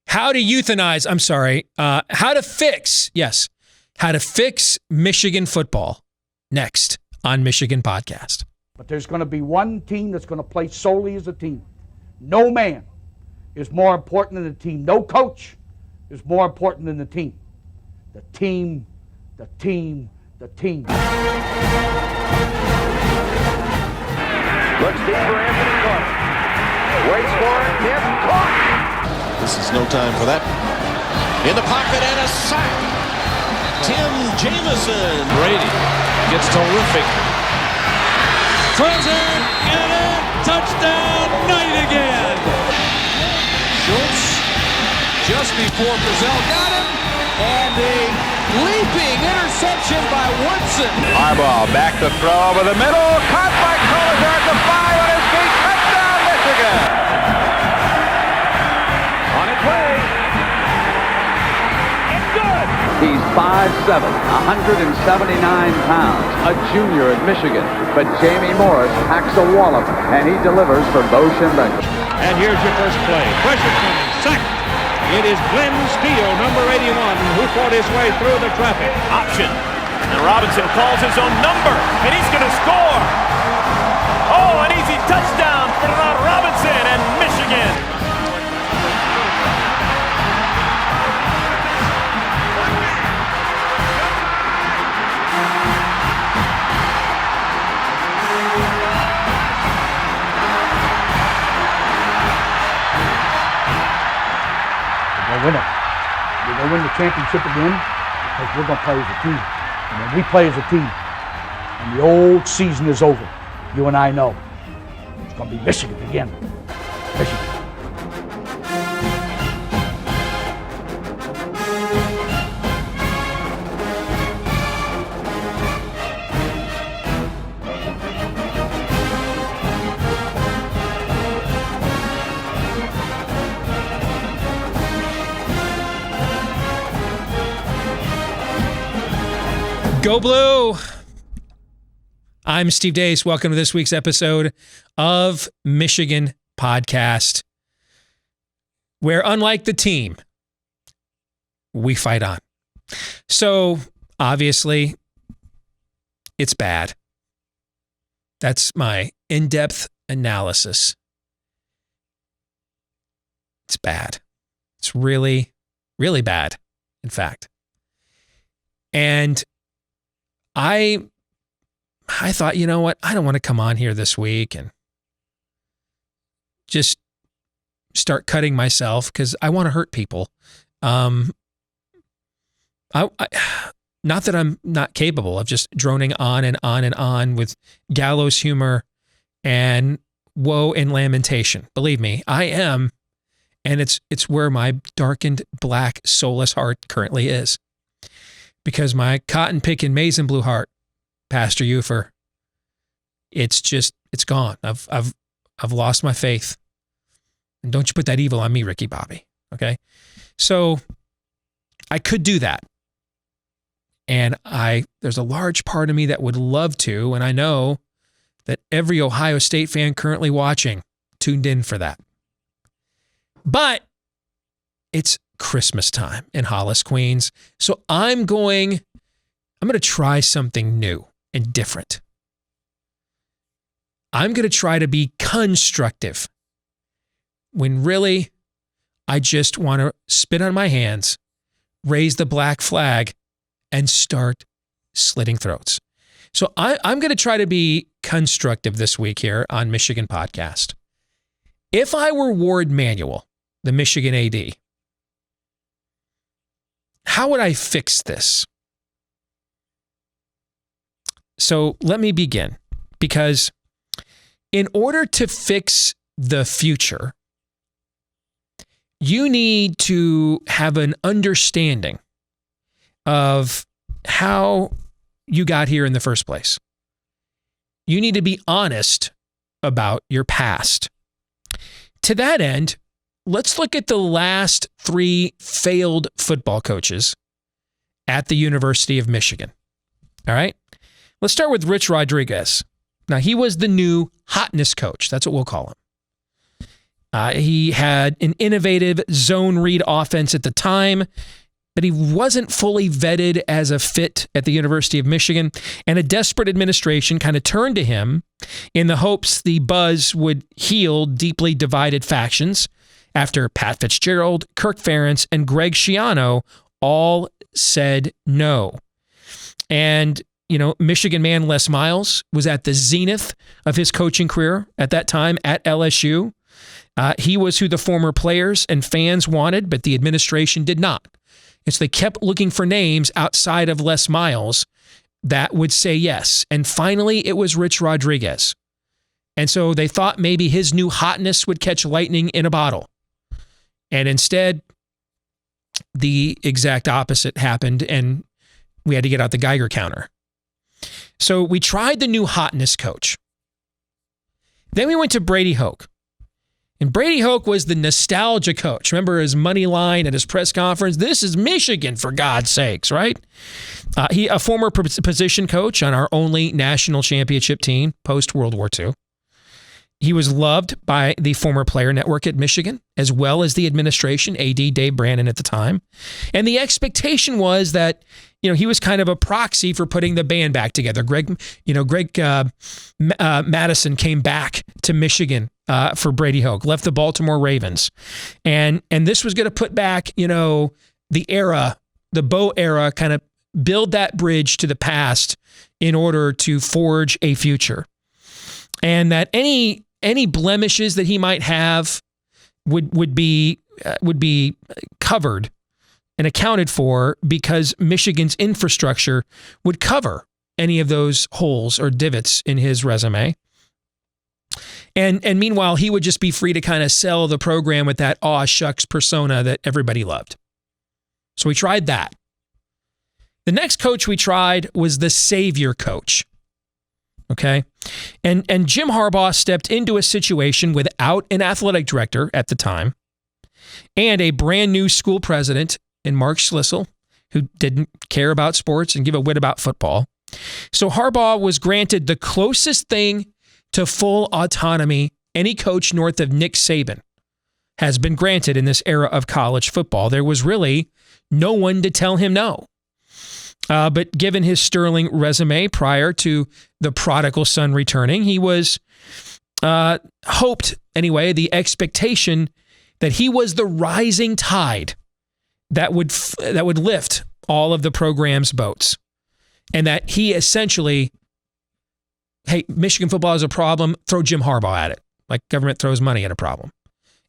How to fix Michigan football next on Michigan Podcast. But there's going to be one team that's going to play solely as a team. No man is more important than the team. No coach is more important than the team. The team, the team, the team. Looks deep for Anthony Carter. Waits for it. Hit. Caught. This is no time for that. In the pocket and a sack. Tim Jamison. Brady gets terrific. Throws it. Get it. Touchdown. Knight again. Schultz just before Brazil got him. And a leaping interception by Woodson. Harbaugh back to throw over the middle. Caught by Collier at the 5 on his feet. Touchdown, Michigan. On its way. It's good. He's 5'7", 179 pounds, a junior at Michigan. But Jamie Morris packs a wallop, and he delivers for Bo Schembechler. And here's your first play. Pressure coming. Sack. It is Glenn Steele, number 81, who fought his way through the traffic. Option. And Robinson calls his own number, and he's going to score. Oh, an easy touchdown for Robinson and Michigan. Win it. We're going to win the championship again because we're going to play as a team. And when we play as a team and the old season is over, you and I know it's going to be Michigan again. Michigan. Go Blue! I'm Steve Deace. Welcome to this week's episode of Michigan Podcast, where unlike the team, we fight on. So, obviously, it's bad. That's my in-depth analysis. It's bad. It's really, really bad, in fact. And I thought, you know what? I don't want to come on here this week and just start cutting myself because I want to hurt people. Not that I'm not capable of just droning on and on and on with gallows humor and woe and lamentation. Believe me, I am, and it's where my darkened, black, soulless heart currently is. Because my cotton picking maize and blue heart, Pastor Ufer, it's gone. I've lost my faith. And don't you put that evil on me, Ricky Bobby. Okay? So I could do that. And there's a large part of me that would love to, and I know that every Ohio State fan currently watching tuned in for that. But it's Christmas time in Hollis, Queens. So I'm going to try something new and different. I'm going to try to be constructive when really I just want to spit on my hands, raise the black flag, and start slitting throats. So I'm going to try to be constructive this week here on Michigan Podcast. If I were Ward Manuel, the Michigan AD, how would I fix this? So let me begin, because in order to fix the future, you need to have an understanding of how you got here in the first place. You need to be honest about your past. To that end, let's look at the last 3 failed football coaches at the University of Michigan. All right? Let's start with Rich Rodriguez. Now, he was the new hotness coach. That's what we'll call him. He had an innovative zone read offense at the time, but he wasn't fully vetted as a fit at the University of Michigan, and a desperate administration kind of turned to him in the hopes the buzz would heal deeply divided factions after Pat Fitzgerald, Kirk Ferentz, and Greg Schiano all said no. And, Michigan man Les Miles was at the zenith of his coaching career at that time at LSU. He was who the former players and fans wanted, but the administration did not. And so they kept looking for names outside of Les Miles that would say yes. And finally, it was Rich Rodriguez. And so they thought maybe his new hotness would catch lightning in a bottle. And instead, the exact opposite happened, and we had to get out the Geiger counter. So we tried the new hotness coach. Then we went to Brady Hoke. And Brady Hoke was the nostalgia coach. Remember his money line at his press conference? This is Michigan, for God's sakes, right? He a former position coach on our only national championship team post-World War II. He was loved by the former player network at Michigan, as well as the administration, AD Dave Brandon at the time. And the expectation was that, he was kind of a proxy for putting the band back together. Greg Madison came back to Michigan for Brady Hoke, left the Baltimore Ravens. And this was going to put back, the era, the Bo era, kind of build that bridge to the past in order to forge a future. And that any blemishes that he might have would be covered and accounted for because Michigan's infrastructure would cover any of those holes or divots in his resume. And meanwhile, he would just be free to kind of sell the program with that aw shucks persona that everybody loved. So we tried that. The next coach we tried was the savior coach. Okay. And Jim Harbaugh stepped into a situation without an athletic director at the time and a brand new school president in Mark Schlissel, who didn't care about sports and give a whit about football. So Harbaugh was granted the closest thing to full autonomy any coach north of Nick Saban has been granted in this era of college football. There was really no one to tell him no. But given his sterling resume prior to the prodigal son returning, he was hoped, anyway, the expectation that he was the rising tide that would lift all of the program's boats. And that he essentially, hey, Michigan football is a problem, throw Jim Harbaugh at it. Like government throws money at a problem.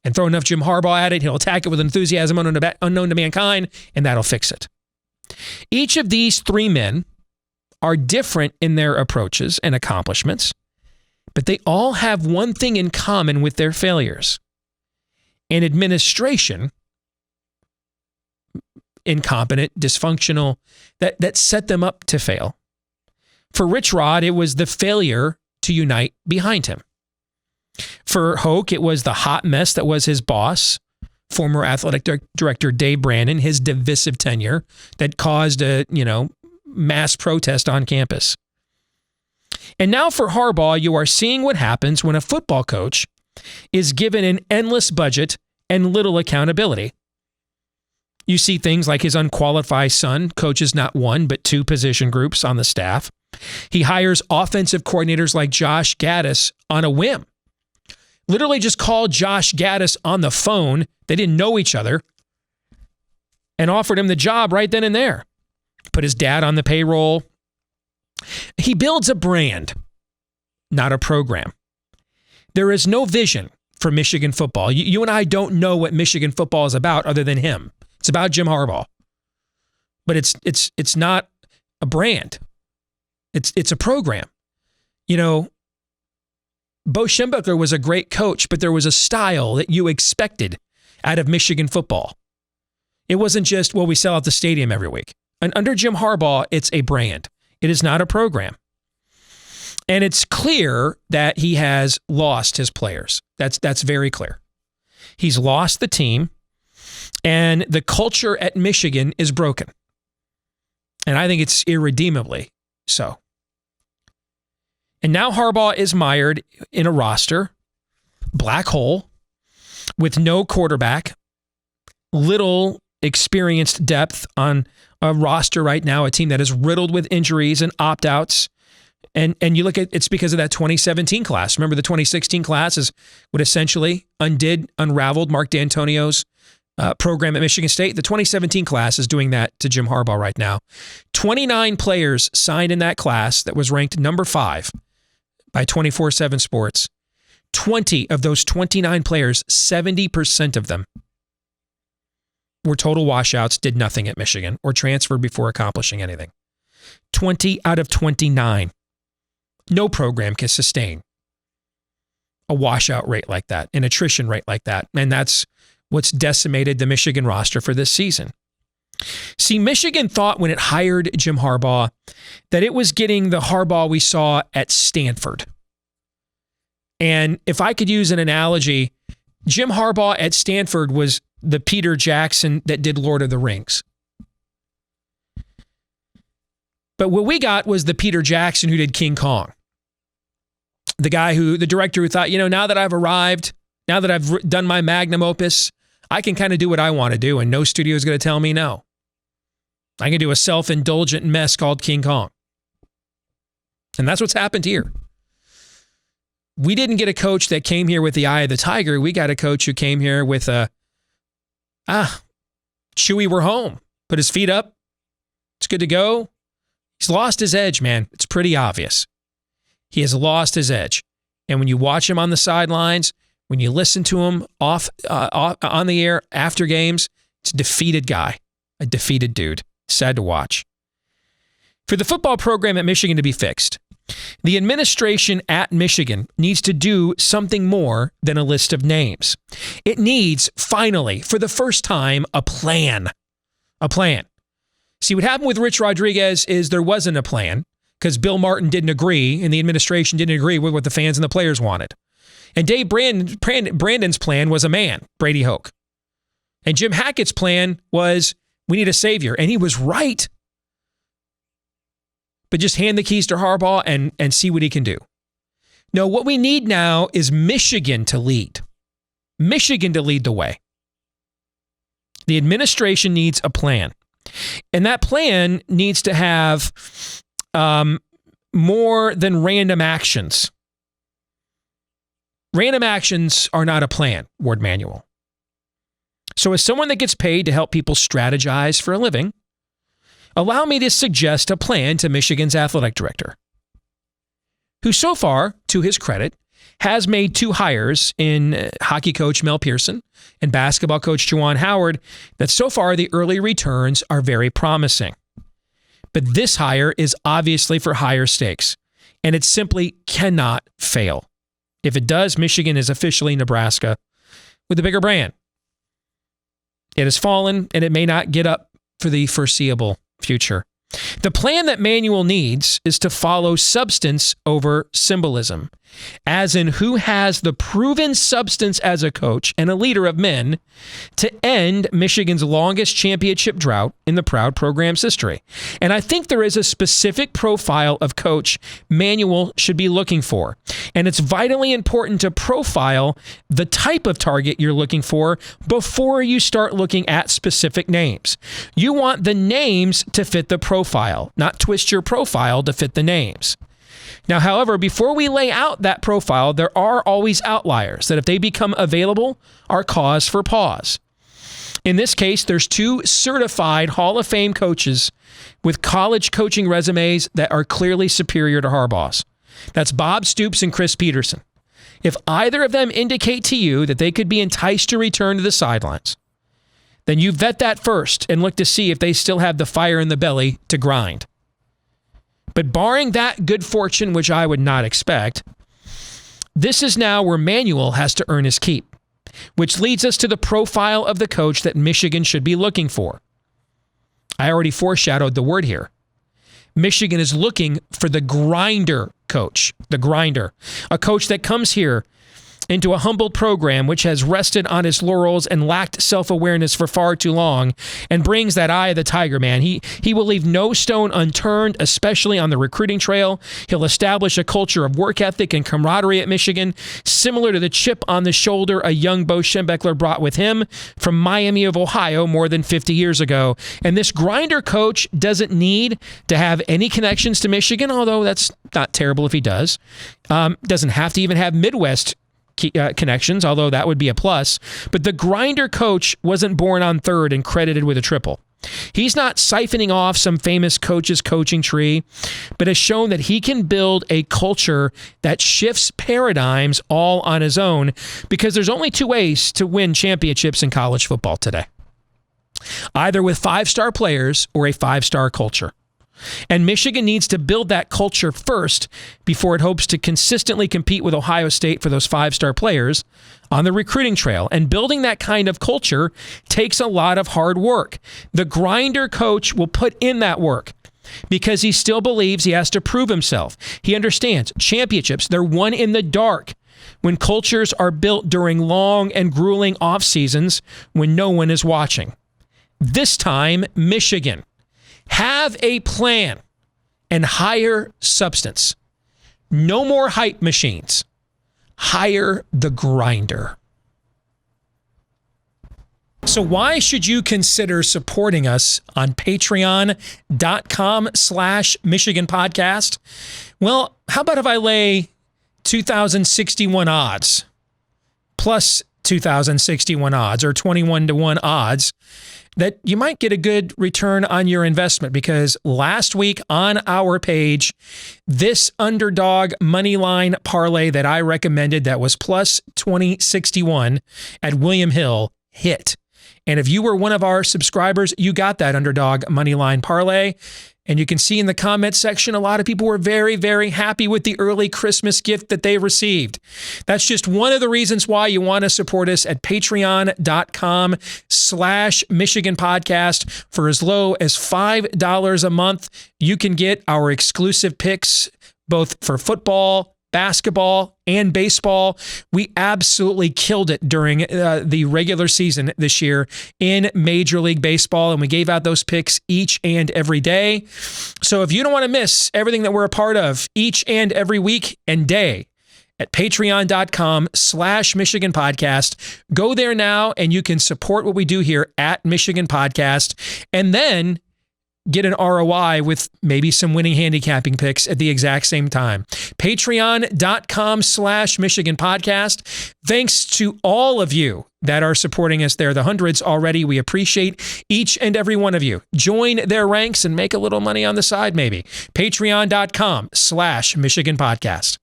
And throw enough Jim Harbaugh at it, he'll attack it with enthusiasm unknown to mankind, and that'll fix it. Each of these three men are different in their approaches and accomplishments, but they all have one thing in common with their failures. An administration, incompetent, dysfunctional, that set them up to fail. For Rich Rod, it was the failure to unite behind him. For Hoke, it was the hot mess that was his boss, former athletic director Dave Brandon, his divisive tenure that caused a, mass protest on campus. And now for Harbaugh, you are seeing what happens when a football coach is given an endless budget and little accountability. You see things like his unqualified son coaches not one, but two position groups on the staff. He hires offensive coordinators like Josh Gaddis on a whim. Literally just called Josh Gaddis on the phone. They didn't know each other and offered him the job right then and there. Put his dad on the payroll. He builds a brand, not a program. There is no vision for Michigan football. You and I don't know what Michigan football is about other than him. It's about Jim Harbaugh. But it's not a brand. It's a program. Bo Schembechler was a great coach, but there was a style that you expected out of Michigan football. It wasn't just, we sell out the stadium every week. And under Jim Harbaugh, it's a brand. It is not a program. And it's clear that he has lost his players. That's very clear. He's lost the team, and the culture at Michigan is broken. And I think it's irredeemably so. And now Harbaugh is mired in a roster, black hole, with no quarterback, little experienced depth on a roster right now, a team that is riddled with injuries and opt-outs. And you look at it's because of that 2017 class. Remember, the 2016 class is what essentially unraveled Mark D'Antonio's program at Michigan State. The 2017 class is doing that to Jim Harbaugh right now. 29 players signed in that class that was ranked number 5 by 24/7 Sports. 20 of those 29 players, 70% of them were total washouts, did nothing at Michigan, or transferred before accomplishing anything. 20 out of 29. No program can sustain a washout rate like that, an attrition rate like that. And that's what's decimated the Michigan roster for this season. See, Michigan thought when it hired Jim Harbaugh that it was getting the Harbaugh we saw at Stanford. And if I could use an analogy, Jim Harbaugh at Stanford was the Peter Jackson that did Lord of the Rings. But what we got was the Peter Jackson who did King Kong. The director who thought, now that I've arrived, now that I've done my magnum opus, I can kind of do what I want to do and no studio is going to tell me no. I can do a self-indulgent mess called King Kong. And that's what's happened here. We didn't get a coach that came here with the eye of the tiger. We got a coach who came here with Chewy, we're home. Put his feet up. It's good to go. He's lost his edge, man. It's pretty obvious. He has lost his edge. And when you watch him on the sidelines, when you listen to him off on the air after games, it's a defeated guy, a defeated dude. Sad to watch. For the football program at Michigan to be fixed, the administration at Michigan needs to do something more than a list of names. It needs, finally, for the first time, a plan. A plan. See, what happened with Rich Rodriguez is there wasn't a plan because Bill Martin didn't agree and the administration didn't agree with what the fans and the players wanted. And Dave Brandon's plan was a man, Brady Hoke. And Jim Hackett's plan was we need a savior. And he was right. But just hand the keys to Harbaugh and see what he can do. No, what we need now is Michigan to lead. Michigan to lead the way. The administration needs a plan. And that plan needs to have more than random actions. Random actions are not a plan, Ward Manuel. So as someone that gets paid to help people strategize for a living, allow me to suggest a plan to Michigan's athletic director, who so far, to his credit, has made 2 hires in hockey coach Mel Pearson and basketball coach Juwan Howard that so far the early returns are very promising. But this hire is obviously for higher stakes, and it simply cannot fail. If it does, Michigan is officially Nebraska with a bigger brand. It has fallen, and it may not get up for the foreseeable future. The plan that Manuel needs is to follow substance over symbolism, as in who has the proven substance as a coach and a leader of men to end Michigan's longest championship drought in the proud program's history. And I think there is a specific profile of coach Manuel should be looking for. And it's vitally important to profile the type of target you're looking for before you start looking at specific names. You want the names to fit the profile, not twist your profile to fit the names. Now, however, before we lay out that profile, there are always outliers that if they become available are cause for pause. In this case, there's 2 certified Hall of Fame coaches with college coaching resumes that are clearly superior to Harbaugh's. That's Bob Stoops and Chris Peterson. If either of them indicate to you that they could be enticed to return to the sidelines, then you vet that first and look to see if they still have the fire in the belly to grind. But barring that good fortune, which I would not expect, this is now where Manuel has to earn his keep, which leads us to the profile of the coach that Michigan should be looking for. I already foreshadowed the word here. Michigan is looking for the grinder coach, the grinder, a coach that comes here into a humbled program which has rested on its laurels and lacked self-awareness for far too long, and brings that eye of the tiger, man. He will leave no stone unturned, especially on the recruiting trail. He'll establish a culture of work ethic and camaraderie at Michigan, similar to the chip on the shoulder a young Bo Schembechler brought with him from Miami of Ohio more than 50 years ago. And this grinder coach doesn't need to have any connections to Michigan, although that's not terrible if he does. Doesn't have to even have Midwest connections, although that would be a plus. But the grinder coach wasn't born on third and credited with a triple. He's not siphoning off some famous coach's coaching tree, but has shown that he can build a culture that shifts paradigms all on his own, because there's only two ways to win championships in college football today. Either with 5-star players or a 5-star culture. And Michigan needs to build that culture first before it hopes to consistently compete with Ohio State for those 5-star players on the recruiting trail. And building that kind of culture takes a lot of hard work. The grinder coach will put in that work because he still believes he has to prove himself. He understands championships, they're won in the dark when cultures are built during long and grueling off seasons when no one is watching. This time, Michigan. Have a plan and hire substance. No more hype machines. Hire the grinder. So why should you consider supporting us on patreon.com/Michigan Podcast? Well, how about if I lay 2,061 odds plus 2,061 odds or 21-1 odds that you might get a good return on your investment, because last week on our page, this underdog money line parlay that I recommended that was plus 2061 at William Hill hit. And if you were one of our subscribers, you got that underdog money line parlay. And you can see in the comments section, a lot of people were very, very happy with the early Christmas gift that they received. That's just one of the reasons why you want to support us at patreon.com/Michigan Podcast. For as low as $5 a month, you can get our exclusive picks, both for football, basketball, and baseball. We absolutely killed it during the regular season this year in Major League Baseball, and we gave out those picks each and every day. So if you don't want to miss everything that we're a part of each and every week and day at patreon.com/Michigan Podcast, go there now and you can support what we do here at Michigan Podcast, and then get an ROI with maybe some winning handicapping picks at the exact same time. Patreon.com/Michigan Podcast. Thanks to all of you that are supporting us there, the hundreds already. We appreciate each and every one of you. Join their ranks and make a little money on the side, maybe. Patreon.com/Michigan Podcast.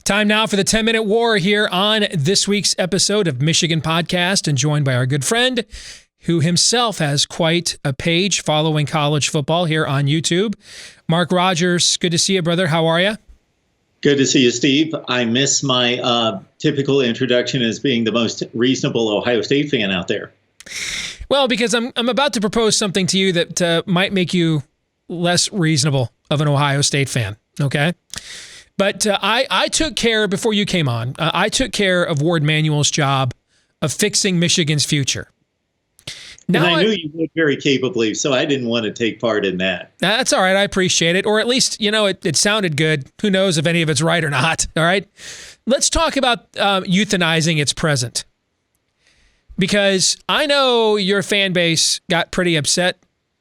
Time now for the 10-minute war here on this week's episode of Michigan Podcast, and joined by our good friend who himself has quite a page following college football here on YouTube. Mark Rogers, good to see you, brother. How are you? Good to see you, Steve. I miss my typical introduction as being the most reasonable Ohio State fan out there. Well, because I'm about to propose something to you that might make you less reasonable of an Ohio State fan, okay? But I took care, before you came on, I took care of Ward Manuel's job of fixing Michigan's future. Now and I knew you would very capably, so I didn't want to take part in that. That's all right. I appreciate it. Or at least, it sounded good. Who knows if any of it's right or not, all right? Let's talk about euthanizing its present. Because I know your fan base got pretty upset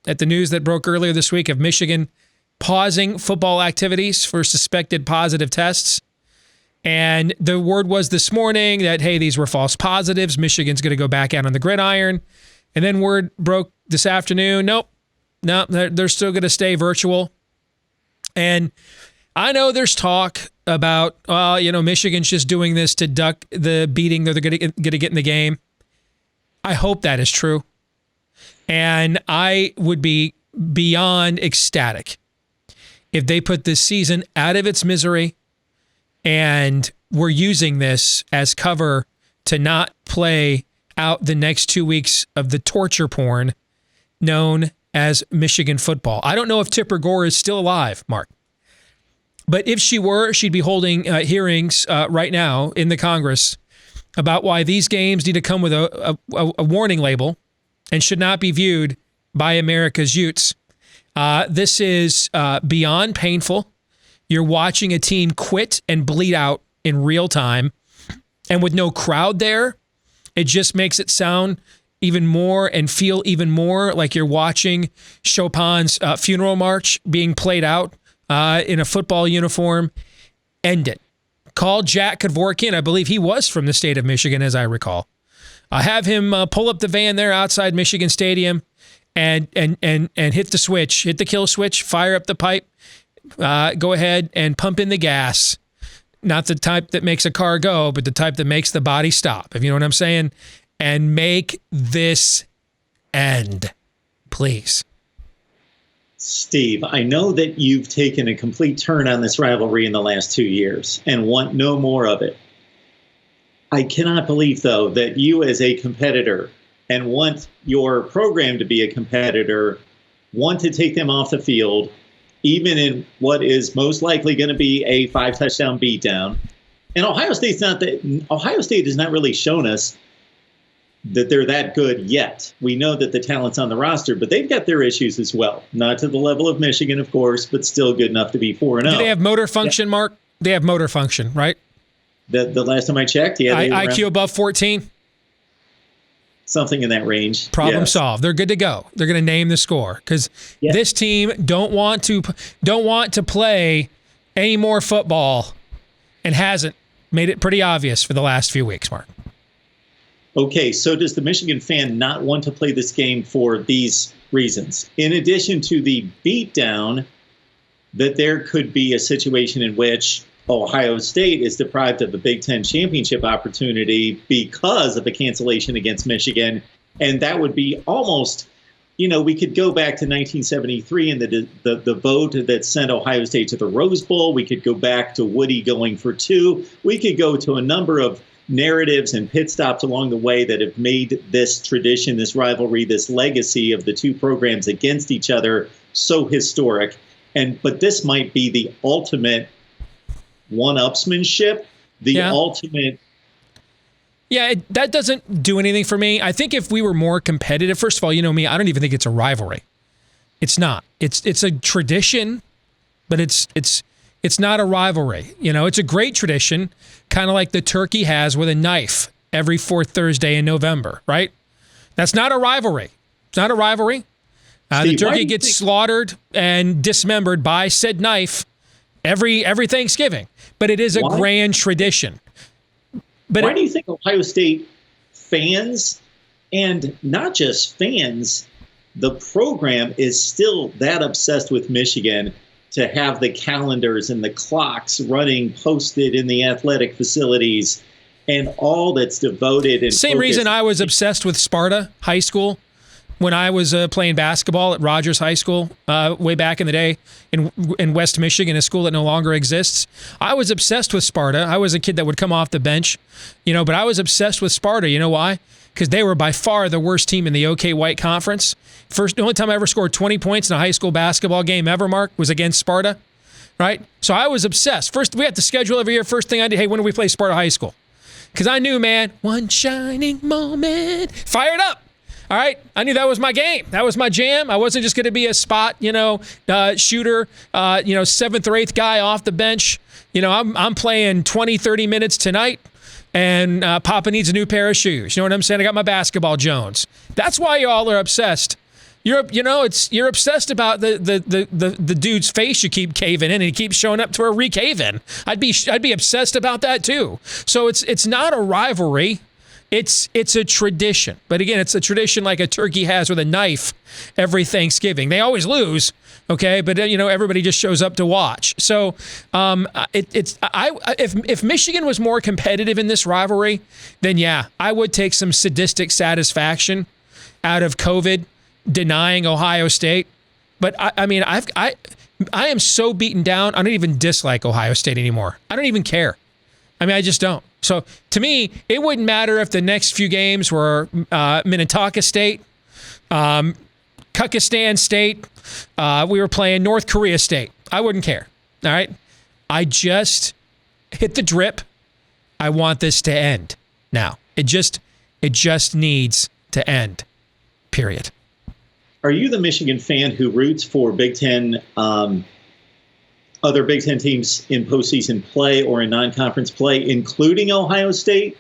at the news that broke earlier this week of Michigan pausing football activities for suspected positive tests. And the word was this morning that, hey, these were false positives. Michigan's going to go back out on the gridiron. And then word broke this afternoon, nope, they're still going to stay virtual. And I know there's talk about, Michigan's just doing this to duck the beating that they're going to get in the game. I hope that is true. And I would be beyond ecstatic if they put this season out of its misery and we're using this as cover to not play out the next 2 weeks of the torture porn known as Michigan football. I don't know if Tipper Gore is still alive, Mark. But if she were, she'd be holding hearings right now in the Congress about why these games need to come with a warning label and should not be viewed by America's youths. This is beyond painful. You're watching a team quit and bleed out in real time. And with no crowd there, it just makes it sound even more and feel even more like you're watching Chopin's funeral march being played out in a football uniform. End it. Call Jack Kevorkian. I believe he was from the state of Michigan, as I recall. Have him pull up the van there outside Michigan Stadium and hit the switch, hit the kill switch, fire up the pipe, go ahead and pump in the gas. Not the type that makes a car go, but the type that makes the body stop, if you know what I'm saying. And make this end, please. Steve, I know that you've taken a complete turn on this rivalry in the last 2 years and want no more of it. I cannot believe, though, that you as a competitor and want your program to be a competitor, want to take them off the field, even in what is most likely going to be a 5-touchdown beatdown. And Ohio State has not really shown us that they're that good yet. We know that the talent's on the roster, but they've got their issues as well. Not to the level of Michigan, of course, but still good enough to be 4-0. Do they have motor function, Mark? They have motor function, right? The last time I checked, yeah. IQ above 14? Something in that range. Problem solved. They're good to go. They're going to name the score because this team don't want to play any more football and hasn't made it pretty obvious for the last few weeks, Mark. Okay, so does the Michigan fan not want to play this game for these reasons? In addition to the beatdown, that there could be a situation in which Ohio State is deprived of the Big Ten championship opportunity because of a cancellation against Michigan. And that would be almost, we could go back to 1973 and the vote that sent Ohio State to the Rose Bowl. We could go back to Woody going for 2. We could go to a number of narratives and pit stops along the way that have made this tradition, this rivalry, this legacy of the two programs against each other so historic. But this might be the ultimate one-upsmanship, ultimate. Yeah, that doesn't do anything for me. I think if we were more competitive, first of all, you know me, I don't even think it's a rivalry. It's not. It's a tradition, but it's not a rivalry. It's a great tradition, kind of like the turkey has with a knife every fourth Thursday in November, right? That's not a rivalry. It's not a rivalry. The turkey gets slaughtered and dismembered by said knife every Thanksgiving, but it is a grand tradition. But why do you think Ohio State fans, and not just fans, the program is still that obsessed with Michigan to have the calendars and the clocks running posted in the athletic facilities and all that's devoted and same reason I was obsessed with Sparta High School when I was playing basketball at Rogers High School way back in the day in West Michigan, a school that no longer exists. I was obsessed with Sparta. I was a kid that would come off the bench, but I was obsessed with Sparta. You know why? Because they were by far the worst team in the OK White Conference. The only time I ever scored 20 points in a high school basketball game ever, Mark, was against Sparta, right? So I was obsessed. First, we had the schedule every year. First thing I did, hey, when do we play Sparta High School? Because I knew, man, one shining moment. Fire it up. All right, I knew that was my game. That was my jam. I wasn't just going to be a spot, shooter, 7th or 8th guy off the bench. I'm playing 20, 30 minutes tonight, and Papa needs a new pair of shoes. You know what I'm saying? I got my basketball Jones. That's why y'all are obsessed. You're obsessed about the dude's face you keep caving in, and he keeps showing up to a recave in. I'd be obsessed about that too. So it's not a rivalry. It's a tradition. But again, it's a tradition like a turkey has with a knife every Thanksgiving. They always lose, okay? But everybody just shows up to watch. So if Michigan was more competitive in this rivalry, then yeah, I would take some sadistic satisfaction out of COVID denying Ohio State. But I am so beaten down, I don't even dislike Ohio State anymore. I don't even care. I just don't. So to me, it wouldn't matter if the next few games were Minnetonka State, Kyrgyzstan State, we were playing North Korea State. I wouldn't care. All right. I just hit the drip. I want this to end now. It just needs to end. Period. Are you the Michigan fan who roots for Big Ten, other Big Ten teams in postseason play or in non-conference play, including Ohio State?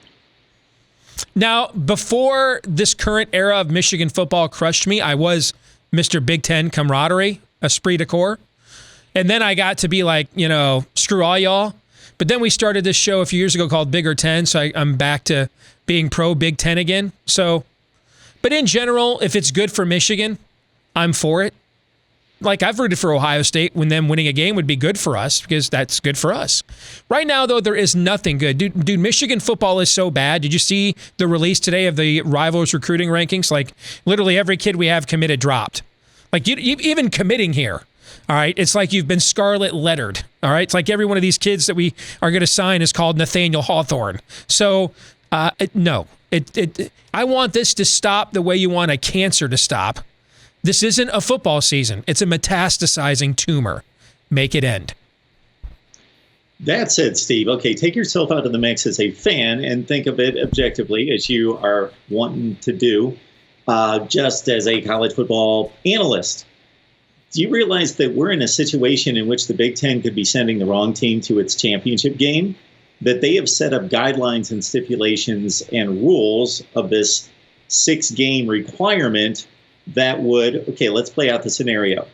Now, before this current era of Michigan football crushed me, I was Mr. Big Ten camaraderie, esprit de corps. And then I got to be like, screw all y'all. But then we started this show a few years ago called Bigger Ten, so I'm back to being pro Big Ten again. So, but in general, if it's good for Michigan, I'm for it. Like, I've rooted for Ohio State when them winning a game would be good for us because that's good for us. Right now, though, there is nothing good. Dude, Michigan football is so bad. Did you see the release today of the Rivals recruiting rankings? Like, literally every kid we have committed dropped. Like, you even committing here, all right, it's like you've been scarlet lettered, all right? It's like every one of these kids that we are going to sign is called Nathaniel Hawthorne. So, no. I want this to stop the way you want a cancer to stop. This isn't a football season. It's a metastasizing tumor. Make it end. That said, Steve, okay, take yourself out of the mix as a fan and think of it objectively, as you are wanting to do, just as a college football analyst. Do you realize that we're in a situation in which the Big Ten could be sending the wrong team to its championship game? That they have set up guidelines and stipulations and rules of this 6-game requirement that would, okay, let's play out the scenario.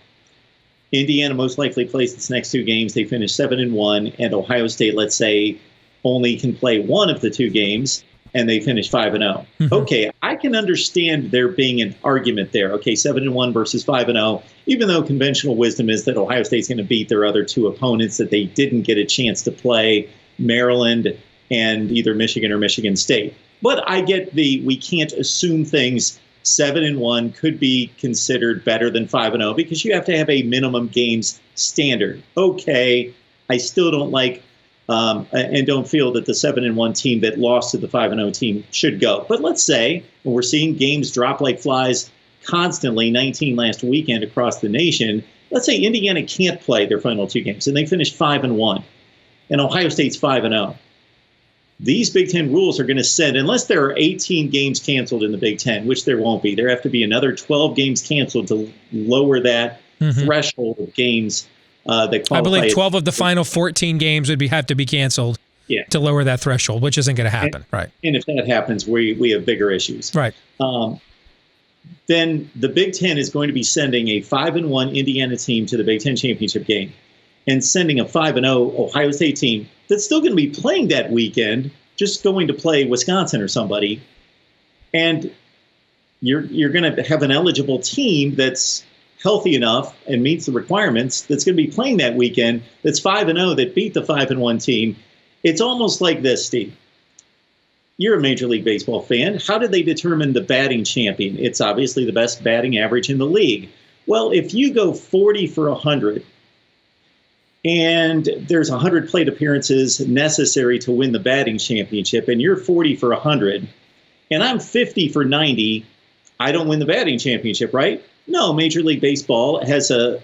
Indiana most likely plays its next 2 games. They finish 7-1, and Ohio State, let's say, only can play one of the 2 games, and they finish 5-0. Mm-hmm. Okay, I can understand there being an argument there. Okay, 7-1 versus 5-0, even though conventional wisdom is that Ohio State's going to beat their other 2 opponents that they didn't get a chance to play, Maryland and either Michigan or Michigan State. But I get we can't assume things. 7-1 could be considered better than 5-0 because you have to have a minimum games standard. Okay, I still don't like and don't feel that the 7-1 team that lost to the 5-0 team should go. But let's say, and we're seeing games drop like flies constantly, 19 last weekend across the nation. Let's say Indiana can't play their final 2 games and they finish 5-1, and Ohio State's 5-0. These Big Ten rules are going to send, unless there are 18 games canceled in the Big Ten, which there won't be, there have to be another 12 games canceled to lower that threshold of games that qualify. I believe 12 of the final 14 games would have to be canceled to lower that threshold, which isn't going to happen. Right. And if that happens, we have bigger issues. Right. Then the Big Ten is going to be sending a 5-1 Indiana team to the Big Ten championship game and sending a 5-0 Ohio State team that's still going to be playing that weekend, just going to play Wisconsin or somebody. And you're going to have an eligible team that's healthy enough and meets the requirements that's going to be playing that weekend that's 5-0 that beat the 5-1 team. It's almost like this, Steve. You're a Major League Baseball fan. How did they determine the batting champion? It's obviously the best batting average in the league. Well, if you go 40 for 100, and there's 100 plate appearances necessary to win the batting championship, and you're 40 for 100, and I'm 50 for 90, I don't win the batting championship, right? No, Major League Baseball has a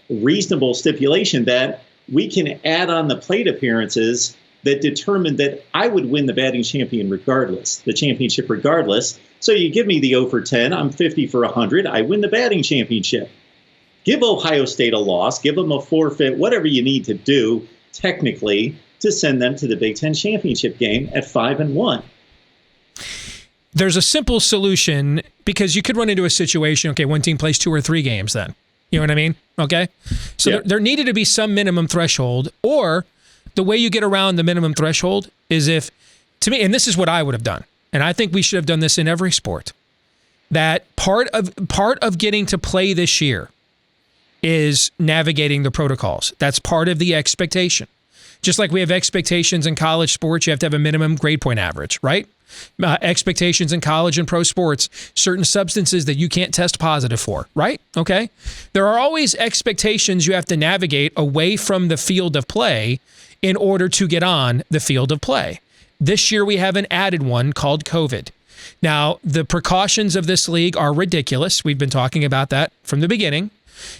reasonable stipulation that we can add on the plate appearances that determine that I would win the batting championship regardless. So you give me the 0 for 10, I'm 50 for 100, I win the batting championship. Give Ohio State a loss, give them a forfeit, whatever you need to do technically to send them to the Big Ten championship game at 5-1. There's a simple solution because you could run into a situation, okay, one team plays 2 or 3 games then. You know what I mean? Okay? So there needed to be some minimum threshold, or the way you get around the minimum threshold is if, to me, and this is what I would have done, and I think we should have done this in every sport, that part of getting to play this year is navigating the protocols. That's part of the expectation. Just like we have expectations in college sports, you have to have a minimum grade point average, right? Expectations in college and pro sports, certain substances that you can't test positive for, right? Okay. There are always expectations you have to navigate away from the field of play in order to get on the field of play. This year we have an added one called COVID. Now, the precautions of this league are ridiculous. We've been talking about that from the beginning.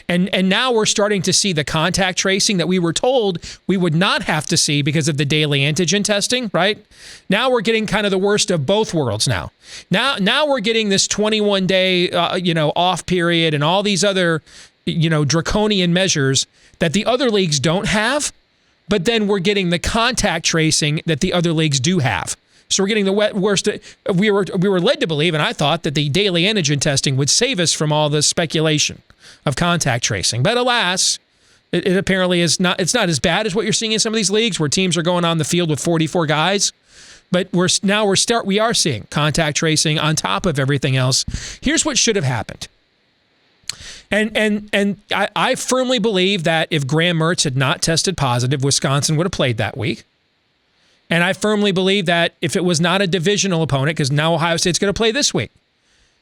And now we're starting to see the contact tracing that we were told we would not have to see because of the daily antigen testing, right? Now we're getting kind of the worst of both worlds now. Now we're getting this 21-day, off period and all these other, draconian measures that the other leagues don't have, but then we're getting the contact tracing that the other leagues do have. So we're getting the worst. We were led to believe, and I thought that the daily antigen testing would save us from all the speculation of contact tracing. But alas, it apparently is not. It's not as bad as what you're seeing in some of these leagues where teams are going on the field with 44 guys. But we are seeing contact tracing on top of everything else. Here's what should have happened. And I firmly believe that if Graham Mertz had not tested positive, Wisconsin would have played that week. And I firmly believe that if it was not a divisional opponent, because now Ohio State's going to play this week.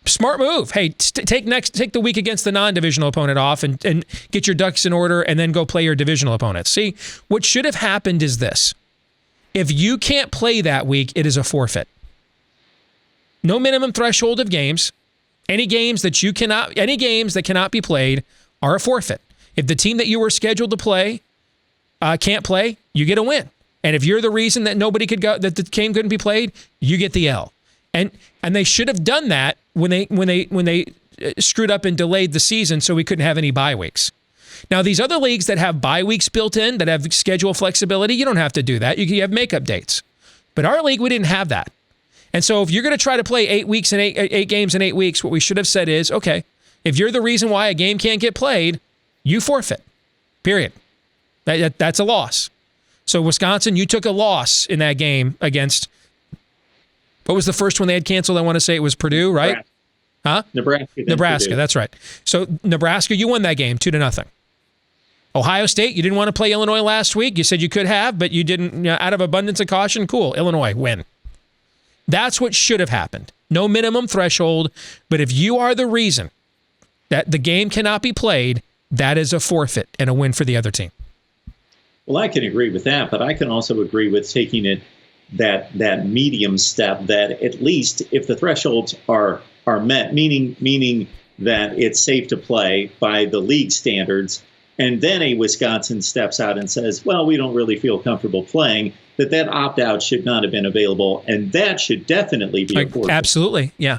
Smart move. Hey, take the week against the non-divisional opponent off and get your ducks in order and then go play your divisional opponents. See, what should have happened is this. If you can't play that week, it is a forfeit. No minimum threshold of games. Any games that cannot be played are a forfeit. If the team that you were scheduled to play can't play, you get a win. And if you're the reason that nobody could go, that the game couldn't be played, you get the L. And they should have done that when they screwed up and delayed the season so we couldn't have any bye weeks. Now, these other leagues that have bye weeks built in, that have schedule flexibility, you don't have to do that. You have makeup dates. But our league, we didn't have that. And so if you're going to try to play 8 games in 8 weeks, what we should have said is, okay, if you're the reason why a game can't get played, you forfeit. Period. That's a loss. So Wisconsin, you took a loss in that game against, what was the first one they had canceled? I want to say it was Purdue, right? Nebraska. Huh? Nebraska, that's right. So Nebraska, you won that game 2-0. Ohio State, you didn't want to play Illinois last week. You said you could have, but you didn't, out of abundance of caution. Cool, Illinois, win. That's what should have happened. No minimum threshold, but if you are the reason that the game cannot be played, that is a forfeit and a win for the other team. Well, I can agree with that, but I can also agree with taking it that medium step that at least if the thresholds are met, meaning that it's safe to play by the league standards, and then a Wisconsin steps out and says, well, we don't really feel comfortable playing, that opt-out should not have been available, and that should definitely be a forfeit. Absolutely, yeah.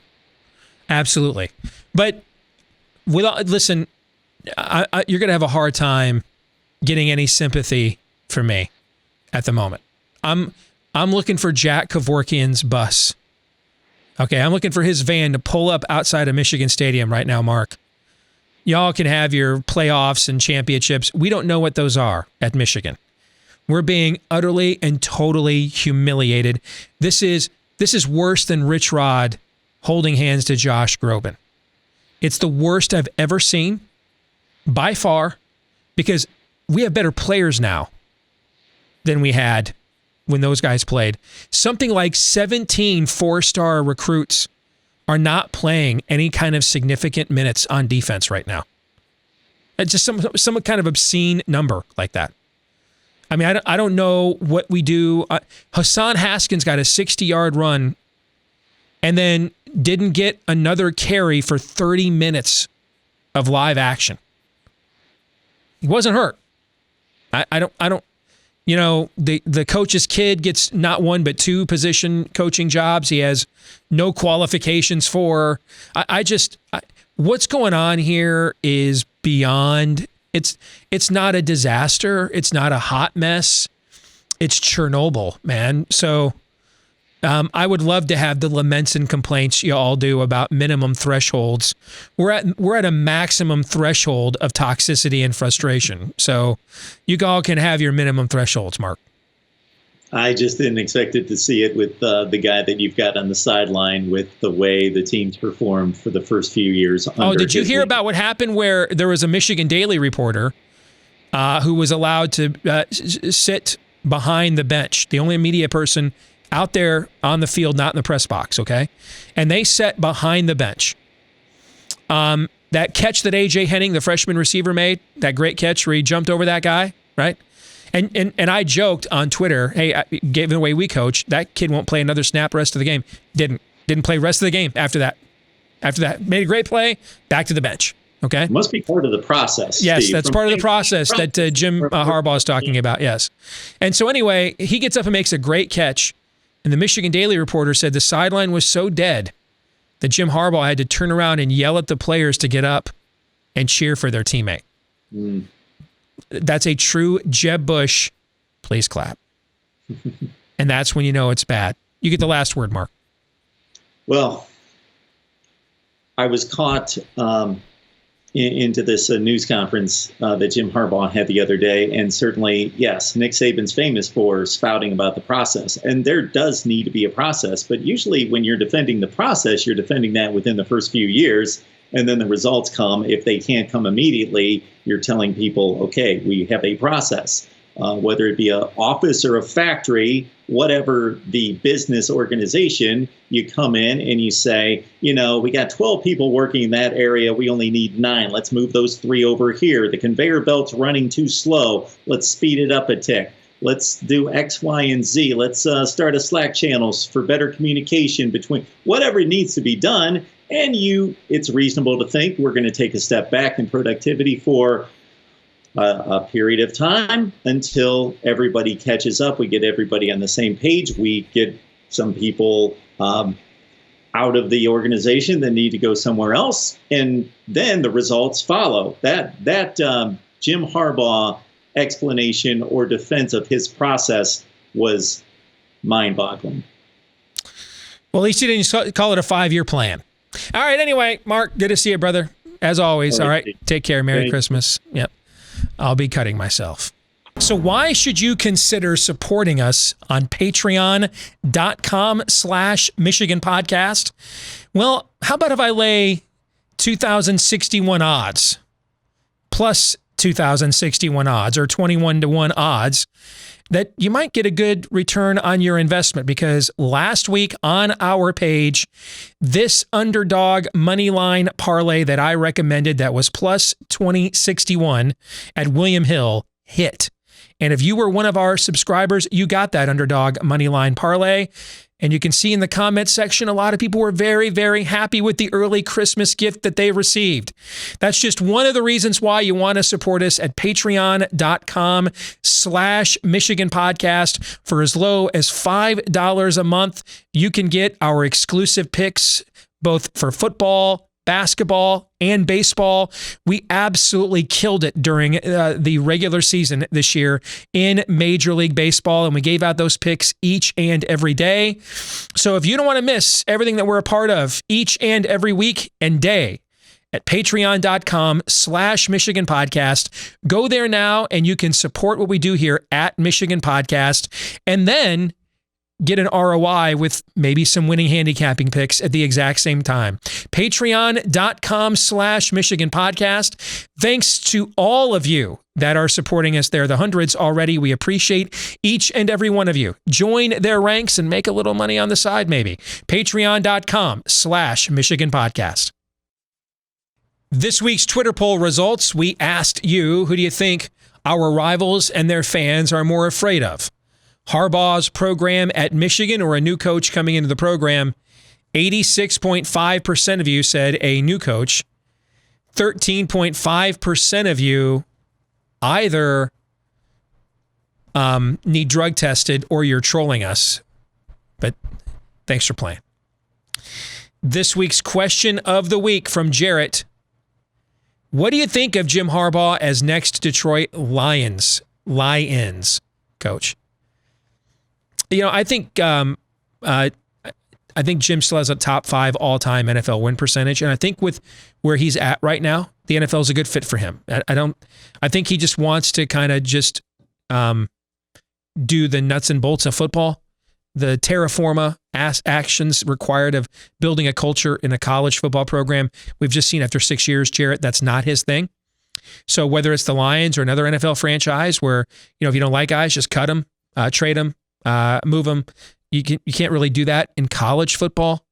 Absolutely. But listen, you're going to have a hard time getting any sympathy for me at the moment. I'm looking for Jack Kevorkian's bus. Okay, I'm looking for his van to pull up outside of Michigan Stadium right now, Mark. Y'all can have your playoffs and championships. We don't know what those are at Michigan. We're being utterly and totally humiliated. This is worse than Rich Rod holding hands to Josh Groban. It's the worst I've ever seen, by far, because we have better players now than we had when those guys played. Something like 17 four-star recruits are not playing any kind of significant minutes on defense right now. It's just some kind of obscene number like that. I mean, I don't know what we do. Hassan Haskins got a 60-yard run and then didn't get another carry for 30 minutes of live action. He wasn't hurt. I don't. You know, the coach's kid gets not one but two position coaching jobs. He has no qualifications for. What's going on here is beyond. It's not a disaster. It's not a hot mess. It's Chernobyl, man. So I would love to have the laments and complaints you all do about minimum thresholds. We're at a maximum threshold of toxicity and frustration. So you all can have your minimum thresholds, Mark. I just didn't expect it to see it with the guy that you've got on the sideline with the way the teams performed for the first few years. Oh, did you hear about what happened where there was a Michigan Daily reporter who was allowed to sit behind the bench, the only media person out there on the field, not in the press box, okay? And they sat behind the bench. That catch that A.J. Henning, the freshman receiver, made, that great catch where he jumped over that guy, right? And I joked on Twitter, hey, given the way we coach, that kid won't play another snap rest of the game. Didn't play rest of the game after that. Made a great play, back to the bench. Okay. It must be part of the process. Yes, Steve. that's part of the process that Jim Harbaugh is talking about. Yes. And so anyway, he gets up and makes a great catch. And the Michigan Daily Reporter said the sideline was so dead that Jim Harbaugh had to turn around and yell at the players to get up and cheer for their teammate. That's a true Jeb Bush, please clap. And that's when you know it's bad. You get the last word, Mark. Well, I was caught into this news conference that Jim Harbaugh had the other day. And certainly, yes, Nick Saban's famous for spouting about the process. And there does need to be a process. But usually when you're defending the process, you're defending that within the first few years. And then the results come. If they can't come immediately, you're telling people, okay, we have a process. Whether it be an office or a factory, whatever the business organization, you come in and you say, we got 12 people working in that area. We only need 9. Let's move those 3 over here. The conveyor belt's running too slow. Let's speed it up a tick. Let's do X, Y, and Z. Let's start a Slack channels for better communication between whatever needs to be done. And it's reasonable to think we're going to take a step back in productivity for a period of time until everybody catches up. We get everybody on the same page. We get some people out of the organization that need to go somewhere else, and then the results follow. That Jim Harbaugh explanation or defense of his process was mind-boggling. Well, at least he didn't call it a 5-year plan. All right. Anyway, Mark, good to see you, brother. As always. All right. Take care. Merry Christmas. Yep. I'll be cutting myself. So why should you consider supporting us on patreon.com/Michigan podcast? Well, how about if I lay 2,061 odds plus 2,061 odds or 21-1 odds that you might get a good return on your investment, because last week on our page, this underdog money line parlay that I recommended that was plus 2061 at William Hill hit. And if you were one of our subscribers, you got that underdog money line parlay. And you can see in the comments section, a lot of people were very, very happy with the early Christmas gift that they received. That's just one of the reasons why you want to support us at patreon.com/Michigan podcast. For as low as $5 a month, you can get our exclusive picks, both for football, basketball, and baseball. We absolutely killed it during the regular season this year in Major League Baseball, and we gave out those picks each and every day. So if you don't want to miss everything that we're a part of each and every week and day at patreon.com/Michigan podcast, go there now and you can support what we do here at Michigan Podcast, and then get an ROI with maybe some winning handicapping picks at the exact same time. Patreon.com/Michigan podcast. Thanks to all of you that are supporting us there, the hundreds already. We appreciate each and every one of you. Join their ranks and make a little money on the side, maybe. Patreon.com/Michigan podcast. This week's Twitter poll results, we asked you, who do you think our rivals and their fans are more afraid of? Harbaugh's program at Michigan or a new coach coming into the program? 86.5% of you said a new coach. 13.5% of you either need drug tested or you're trolling us. But thanks for playing. This week's question of the week from Jarrett. What do you think of Jim Harbaugh as next Detroit Lions coach? I think Jim still has a top 5 all-time NFL win percentage, and I think with where he's at right now, the NFL is a good fit for him. I think he just wants to kind of just do the nuts and bolts of football, the terra forma actions required of building a culture in a college football program. We've just seen after 6 years, Jarrett, that's not his thing. So whether it's the Lions or another NFL franchise where, if you don't like guys, just cut them, trade them, move them. You can't really do that in college football.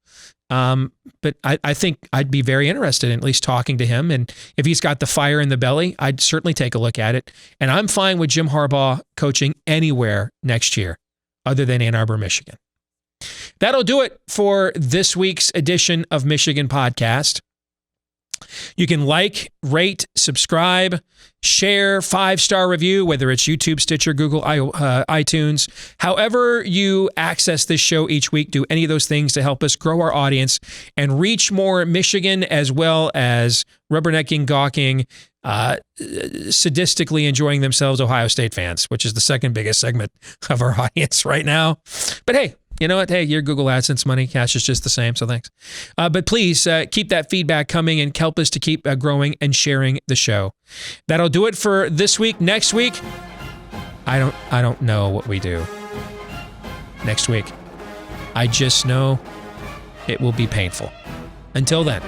But I think I'd be very interested in at least talking to him. And if he's got the fire in the belly, I'd certainly take a look at it. And I'm fine with Jim Harbaugh coaching anywhere next year other than Ann Arbor, Michigan. That'll do it for this week's edition of Michigan Podcast. You can like, rate, subscribe, share, 5-star review, whether it's YouTube, Stitcher, Google, iTunes. However you access this show each week, do any of those things to help us grow our audience and reach more Michigan as well as rubbernecking, gawking, sadistically enjoying themselves Ohio State fans, which is the second biggest segment of our audience right now. But hey, you know what? Hey, your Google AdSense money, cash is just the same, so thanks. But please keep that feedback coming and help us to keep growing and sharing the show. That'll do it for this week. Next week, I don't know what we do next week. I just know it will be painful. Until then.